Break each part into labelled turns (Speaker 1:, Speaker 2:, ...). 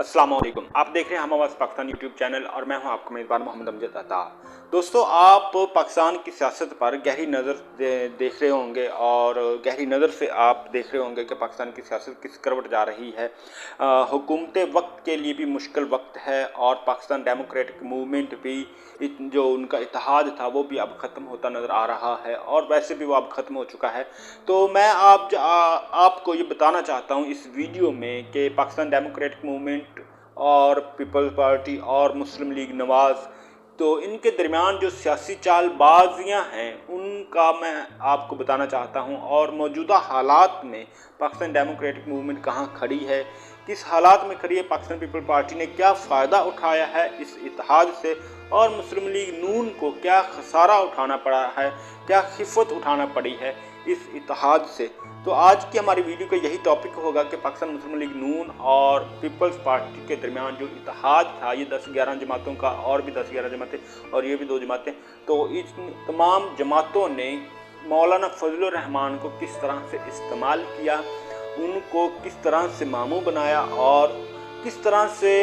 Speaker 1: अस्सलाम वालेकुम। आप देख रहे हैं हम आवाज़ पाकिस्तान यूट्यूब चैनल और मैं हूं आपका मेज़बान मोहम्मद अमजद अता। दोस्तों, आप पाकिस्तान की सियासत पर गहरी नज़र देख रहे होंगे और गहरी नज़र से आप देख रहे होंगे कि पाकिस्तान की सियासत किस करवट जा रही है। हुकूमत वक्त के लिए भी मुश्किल वक्त है और पाकिस्तान डेमोक्रेटिक मूवमेंट भी जो उनका इत्तेहाद था वो भी अब ख़त्म होता नज़र आ रहा है और वैसे भी वो अब ख़त्म हो चुका है। तो मैं आपको ये बताना चाहता हूँ इस वीडियो में कि पाकिस्तान डेमोक्रेटिक मूवमेंट और पीपल्स पार्टी और मुस्लिम लीग नवाज़, तो इनके दरमियान जो सियासी चालबाजियाँ हैं उनका मैं आपको बताना चाहता हूँ और मौजूदा हालात में पाकिस्तान डेमोक्रेटिक मूवमेंट कहाँ खड़ी है, किस हालात में खड़ी है, पाकिस्तान पीपल पार्टी ने क्या फ़ायदा उठाया है इस इत्तेहाद से और मुस्लिम लीग नून को क्या खसारा उठाना पड़ा है, क्या खिफ़त उठाना पड़ी है इस इत्तेहाद से। तो आज की हमारी वीडियो का यही टॉपिक होगा कि पाकिस्तान मुस्लिम लीग नून और पीपल्स पार्टी के दरमियान जो इत्तेहाद था, ये 10-11 जमातों का और भी 10-11 जमातें और ये भी 2 जमातें, तो इन तमाम जमातों ने मौलाना फजलुर रहमान को किस तरह से इस्तेमाल किया, उनको किस तरह से मामू बनाया और किस तरह से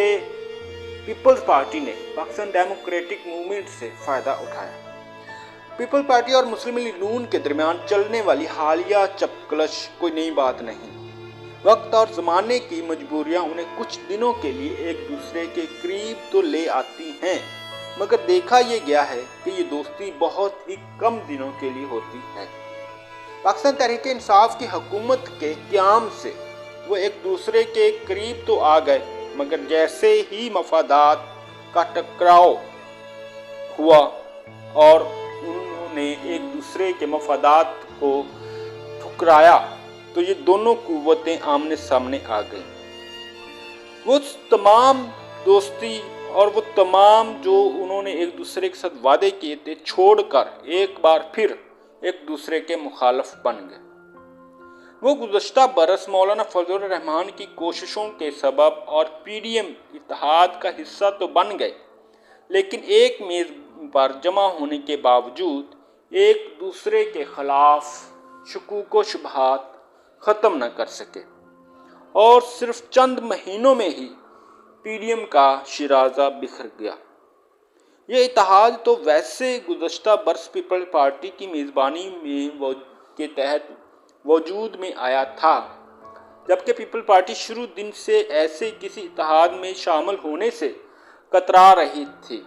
Speaker 1: पीपल्स पार्टी ने पाकिस्तान डेमोक्रेटिक मूवमेंट से फ़ायदा उठाया। पीपल पार्टी और मुस्लिम लीग नून के दरमियान चलने वाली हालिया चपकलश कोई नई बात नहीं। वक्त और ज़माने की मजबूरियां उन्हें कुछ दिनों के लिए एक दूसरे के करीब तो ले आती हैं, मगर देखा यह गया है कि ये दोस्ती बहुत ही कम दिनों के लिए होती है। पाकिस्तान तहरीक इंसाफ की हुकूमत के क़याम से वो एक दूसरे के करीब तो आ गए, मगर जैसे ही मफादात का टकराव हुआ और उन्होंने एक दूसरे के मफादात को ठुकराया, तो ये दोनों कुव्वतें आमने सामने आ गई। वो तमाम दोस्ती और वो तमाम जो उन्होंने एक दूसरे के साथ वादे किए थे छोड़कर एक बार फिर एक दूसरे के मुखालफ बन गए। वो गुज़श्ता बरस मौलाना फजलुर रहमान की कोशिशों के सबब और पीडीएम इत्तेहाद का हिस्सा तो बन गए, लेकिन एक मेज़ पर जमा होने के बावजूद एक दूसरे के खिलाफ शुकूक व शुबहात ख़त्म न कर सके और सिर्फ चंद महीनों में ही पीडीएम का शिराजा बिखर गया। ये इत्तेहाद तो वैसे गुज़श्ता बरस पीपल पार्टी की मेज़बानी में के तहत वजूद में आया था, जबकि पीपल पार्टी शुरू दिन से ऐसे किसी इत्तेहाद में शामिल होने से कतरा रही थी।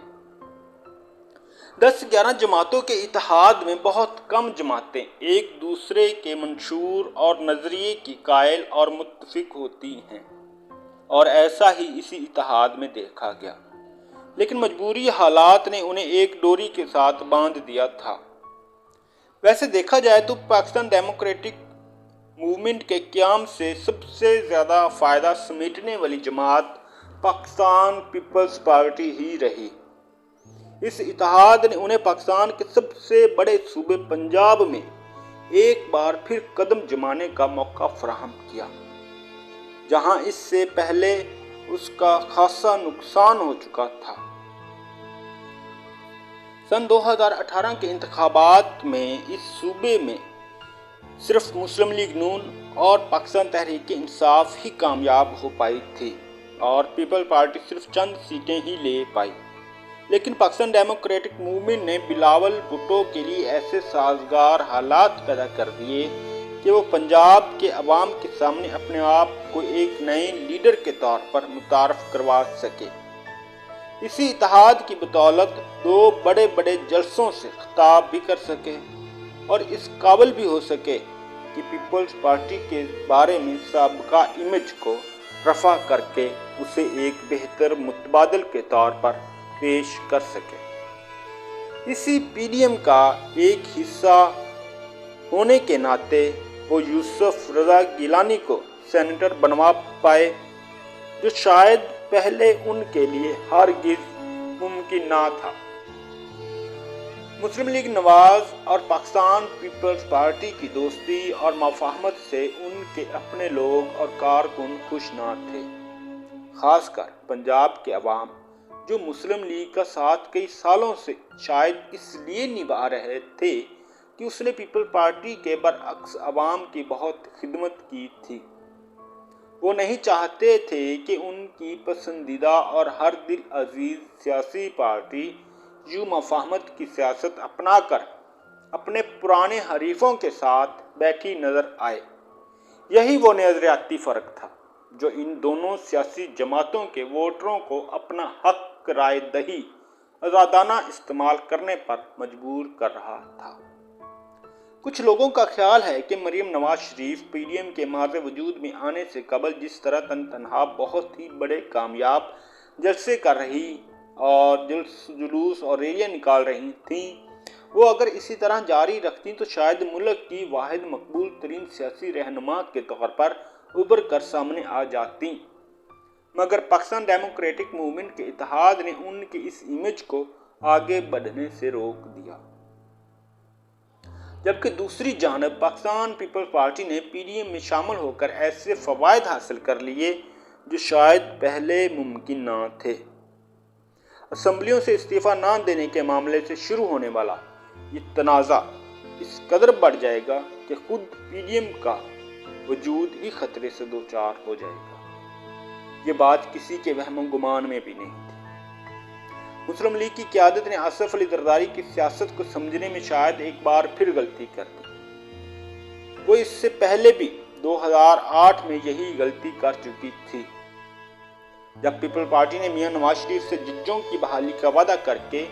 Speaker 1: 10-11 जमातों के इत्तेहाद में बहुत कम जमातें एक दूसरे के मंशूर और नज़रिए की कायल और मुत्तफिक होती हैं और ऐसा ही इसी इत्तेहाद में देखा गया, लेकिन मजबूरी हालात ने उन्हें एक डोरी के साथ बांध दिया था। वैसे देखा जाए तो पाकिस्तान डेमोक्रेटिक मूवमेंट के क़याम से सबसे ज़्यादा फ़ायदा समेटने वाली जमात पाकिस्तान पीपल्स पार्टी ही रही। इस इत्तेहाद ने उन्हें पाकिस्तान के सबसे बड़े सूबे पंजाब में एक बार फिर कदम जमाने का मौका फराहम किया, जहां इससे पहले उसका खासा नुकसान हो चुका था। सन 2018 के इंतखाबात में इस सूबे में सिर्फ मुस्लिम लीग नून और पाकिस्तान तहरीक इंसाफ ही कामयाब हो पाई थी और पीपल पार्टी सिर्फ चंद सीटें ही ले पाई, लेकिन पाकिस्तान डेमोक्रेटिक मूवमेंट ने बिलावल भुट्टो के लिए ऐसे साजगार हालात पैदा कर दिए कि वो पंजाब के अवाम के सामने अपने आप को एक नए लीडर के तौर पर मुतारफ करवा सके। इसी इत्तेहाद की बदौलत 2 बड़े बड़े जलसों से खिताब भी कर सके और इस काबिल भी हो सके कि पीपल्स पार्टी के बारे में साबिका इमेज को रफा करके उसे एक बेहतर मुतबादिल के तौर पर पेश कर सके। इसी पीडीएम का एक हिस्सा होने के नाते वो यूसुफ रज़ा गिलानी को सेनेटर बनवा पाए, जो शायद पहले उनके लिए हरगिज़ मुमकिन ना था। मुस्लिम लीग नवाज़ और पाकिस्तान पीपल्स पार्टी की दोस्ती और मफाहमत से उनके अपने लोग और कारकुन खुश ना थे, ख़ासकर पंजाब के अवाम जो मुस्लिम लीग का साथ कई सालों से शायद इसलिए निभा रहे थे कि उसने पीपल पार्टी के बरअक्स अवाम की बहुत खिदमत की थी। वो नहीं चाहते थे कि उनकी पसंदीदा और हर दिल अजीज सियासी पार्टी यूं मफाहमत की सियासत अपनाकर अपने पुराने हरीफों के साथ बैठी नजर आए। यही वो नजरियाती फर्क था जो इन दोनों सियासी जमातों के वोटरों को अपना हक राय दही आज़ादाना इस्तेमाल करने पर मजबूर कर रहा था। कुछ लोगों का ख्याल है कि मरियम नवाज शरीफ पीडीएम के माज़े वजूद में आने से कबल जिस तरह तनहा बहुत ही बड़े कामयाब जलसे कर रही और जुलूस और रैलियां निकाल रही थीं, वो अगर इसी तरह जारी रखती तो शायद मुल्क की वाहिद मकबूल तरीन सियासी रहनुमा के तौर पर उभर कर सामने आ जाती। मगर पाकिस्तान डेमोक्रेटिक मूवमेंट के इत्तेहाद ने उनकी इस इमेज को आगे बढ़ने से रोक दिया। जबकि दूसरी जानब पाकिस्तान पीपल्स पार्टी ने पीडीएम में शामिल होकर ऐसे फ़वायद हासिल कर लिए जो शायद पहले मुमकिन ना थे। असम्बलियों से इस्तीफ़ा ना देने के मामले से शुरू होने वाला ये तनाज़ा इस कदर बढ़ जाएगा कि खुद पीडीएम का वजूद ही खतरे से दो चार हो जाएगा। ये बात किसी के वहम गुमान में भी नहीं थी। मुस्लिम लीग की क़यादत ने आसिफ अली जरदारी की सियासत को समझने में शायद एक बार फिर गलती कर दी। वो इससे पहले भी 2008 में यही गलती कर चुकी थी, जब पीपल पार्टी ने मियां नवाज शरीफ से जजों की बहाली का वादा करके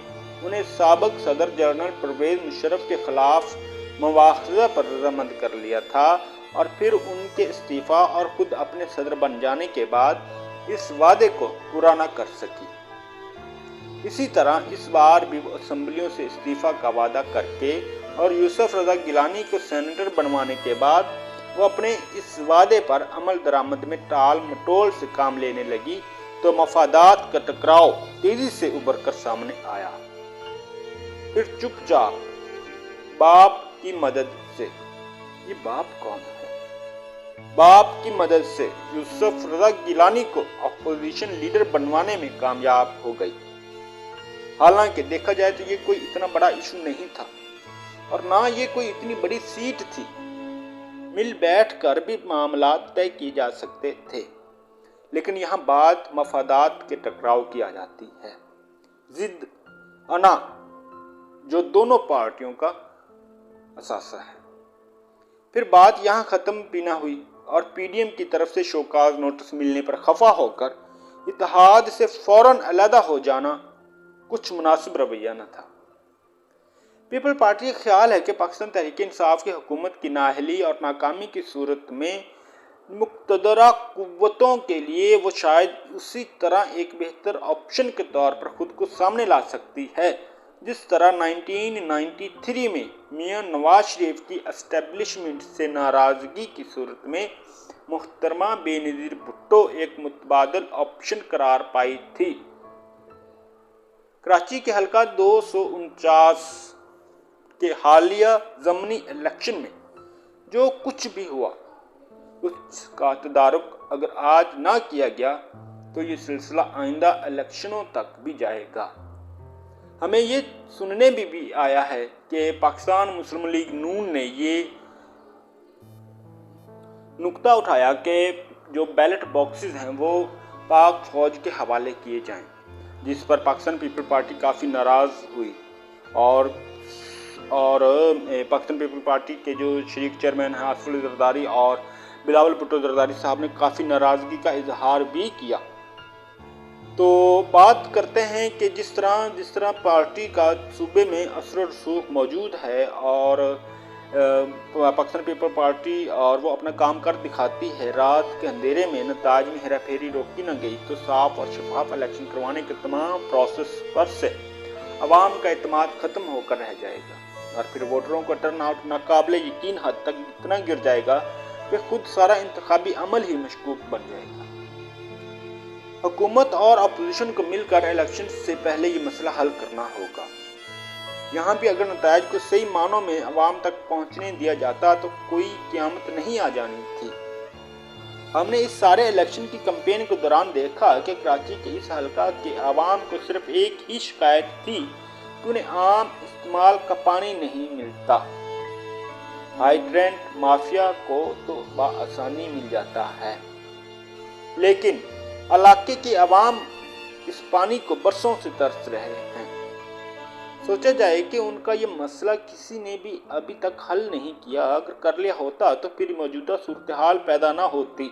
Speaker 1: उन्हें साबिक सदर जनरल परवेज मुशर्रफ के खिलाफ मुआवजा पर रद्द कर लिया था और फिर उनके इस्तीफा और खुद अपने सदर बन जाने के बाद इस वादे को पूरा न कर सकी। इसी तरह इस बार भी वो असम्बलियों से इस्तीफा का वादा करके और यूसुफ रजा गिलानी को सेनेटर बनवाने के बाद वो अपने इस वादे पर अमल दरामद में टाल मटोल से काम लेने लगी तो मफादात का टकराव तेजी से उभर कर सामने आया। फिर चुपचाप बाप की मदद से, ये बाप कौन है, बाप की मदद से यूसुफ रजा गिलानी को अपोजिशन लीडर बनवाने में कामयाब हो गई। हालांकि देखा जाए तो ये कोई इतना बड़ा इशू नहीं था और ना ये कोई इतनी बड़ी सीट थी। मिल बैठ कर भी मामला तय किए जा सकते थे, लेकिन यहाँ बात मफादात के टकराव की आ जाती है। जिद अना जो दोनों पार्टियों का असासा है। फिर बात यहाँ ख़त्म भी ना हुई और पीडीएम की तरफ से शोकाज नोटिस मिलने पर खफा होकर इत्तेहाद से फौरन अलहदा हो जाना कुछ मुनासिब रवैया न था। पीपल पार्टी का ख्याल है कि पाकिस्तान तहरीक इंसाफ की हुकूमत की नाअहली और नाकामी की सूरत में मुक़्तदरा कुव्वतों के लिए वो शायद उसी तरह एक बेहतर ऑप्शन के तौर पर खुद को सामने ला सकती है जिस तरह 1993 में मियां नवाज शरीफ की एस्टेब्लिशमेंट से नाराज़गी की सूरत में मुहतरमा बेनज़ीर भुट्टो एक मुतबादल ऑप्शन करार पाई थी। कराची के हल्का 249 के हालिया ज़मनी इलेक्शन में जो कुछ भी हुआ उसका तदारुक अगर आज ना किया गया तो ये सिलसिला आइंदा इलेक्शनों तक भी जाएगा। हमें ये सुनने में भी आया है कि पाकिस्तान मुस्लिम लीग नून ने ये नुक्ता उठाया कि जो बैलेट बॉक्सेस हैं वो पाक फौज के हवाले किए जाएं, जिस पर पाकिस्तान पीपल पार्टी काफ़ी नाराज़ हुई और पाकिस्तान पीपल पार्टी के जो शरीक चेयरमैन हैं आसिफ अली जरदारी और बिलावल भुट्टो जरदारी साहब ने काफ़ी नाराज़गी का इजहार भी किया। तो बात करते हैं कि जिस तरह पार्टी का सूबे में असर रसूख मौजूद है और पाकिस्तान पीपल पार्टी और वो अपना काम कर दिखाती है, रात के अंधेरे में नताज में हेरा फेरी रोकी न गई तो साफ और शफाफ इलेक्शन करवाने के तमाम प्रोसेस पर से अवाम का एतमाद ख़त्म होकर रह जाएगा और फिर वोटरों का टर्न आउट नाकाबिले यकीन हद तक इतना गिर जाएगा कि खुद सारा इंतखाबी अमल ही मशकूक बन जाएगा। हुकूमत और अपोजिशन को मिलकर इलेक्शन से पहले ये मसला हल करना होगा। यहाँ भी अगर नतायज को सही मानों में अवाम तक पहुँचने दिया जाता तो कोई क़यामत नहीं आ जानी थी। हमने इस सारे इलेक्शन की कैंपेन के दौरान देखा कि कराची के इस हल्का के आवाम को सिर्फ एक ही शिकायत थी कि उन्हें आम इस्तेमाल का पानी नहीं मिलता। हाइड्रेंट माफिया को तो बआसानी मिल जाता है। लेकिन इलाके की आवाम इस पानी को बरसों से तरस रहे हैं। सोचा जाए कि उनका ये मसला किसी ने भी अभी तक हल नहीं किया। अगर कर लिया होता तो फिर मौजूदा सूरत हाल पैदा ना होती।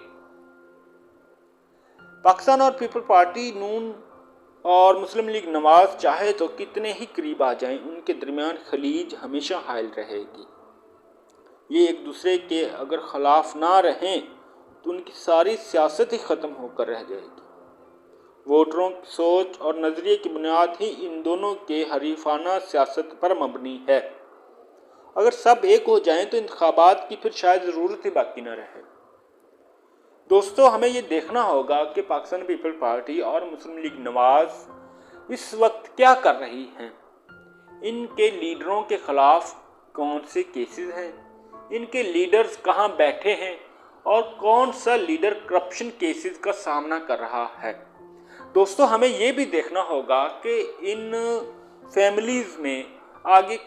Speaker 1: पाकिस्तान और पीपल पार्टी नून और मुस्लिम लीग नवाज चाहे तो कितने ही करीब आ जाएं, उनके दरमियान खलीज हमेशा हायल रहेगी। ये एक दूसरे के अगर खिलाफ ना रहें तो उनकी सारी सियासत ही ख़त्म होकर रह जाएगी। वोटरों की सोच और नज़रिए की बुनियाद ही इन दोनों के हरीफाना सियासत पर मबनी है। अगर सब एक हो जाएं तो इंतखाबात की फिर शायद ज़रूरत ही बाकी न रहे। दोस्तों, हमें ये देखना होगा कि पाकिस्तान पीपल पार्टी और मुस्लिम लीग नवाज इस वक्त क्या कर रही हैं। इनके लीडरों के खिलाफ कौन से केसेस हैं, इनके लीडर्स कहां बैठे हैं और कौन सा लीडर करप्शन केसेस का सामना कर रहा है। दोस्तों, हमें ये भी देखना होगा कि इन फैमिलीज में आगे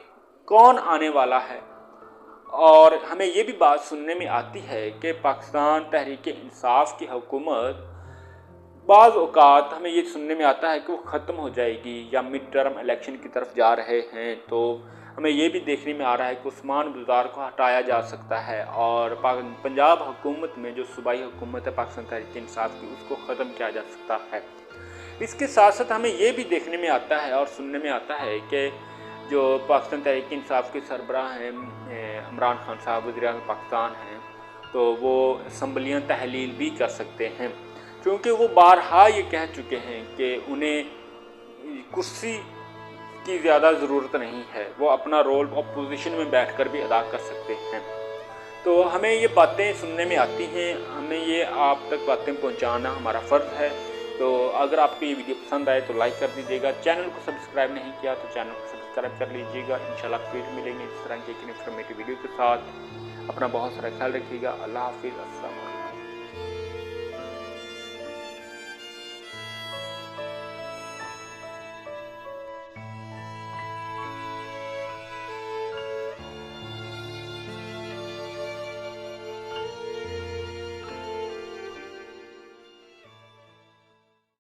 Speaker 1: कौन आने वाला है। और हमें ये भी बात सुनने में आती है कि पाकिस्तान तहरीक इंसाफ की हुकूमत बाज़ औक़ात हमें ये सुनने में आता है कि वो ख़त्म हो जाएगी या मिड टर्म इलेक्शन की तरफ जा रहे हैं। तो हमें ये भी देखने में आ रहा है कि उस्मान बुज़दार को हटाया जा सकता है और पंजाब हुकूमत में जो सूबाई हुकूमत है पाकिस्तान तहरीक इंसाफ की, उसको ख़त्म किया जा सकता है। इसके साथ साथ हमें ये भी देखने में आता है और सुनने में आता है कि जो पाकिस्तान तहरीक इंसाफ के सरबराह हैं इमरान खान साहब वज़ीर-ए-आज़म पाकिस्तान हैं, तो वो असम्बलियाँ तहलील भी कर सकते हैं, क्योंकि वो बारहा ये कह चुके हैं कि उन्हें कुर्सी की ज़्यादा ज़रूरत नहीं है, वो अपना रोल अपोजिशन में बैठकर भी अदा कर सकते हैं। तो हमें ये बातें सुनने में आती हैं, हमें ये आप तक बातें पहुंचाना हमारा फ़र्ज़ है। तो अगर आपको ये वीडियो पसंद आए तो लाइक कर दीजिएगा, चैनल को सब्सक्राइब नहीं किया तो चैनल को सब्सक्राइब कर लीजिएगा। इंशाल्लाह फिर मिलेंगे इस तरह की एक इन्फॉर्मेटिव वीडियो के साथ। अपना बहुत सारा ख्याल रखिएगा। अल्लाह हाफिज़। अस्सलाम वालेकुम।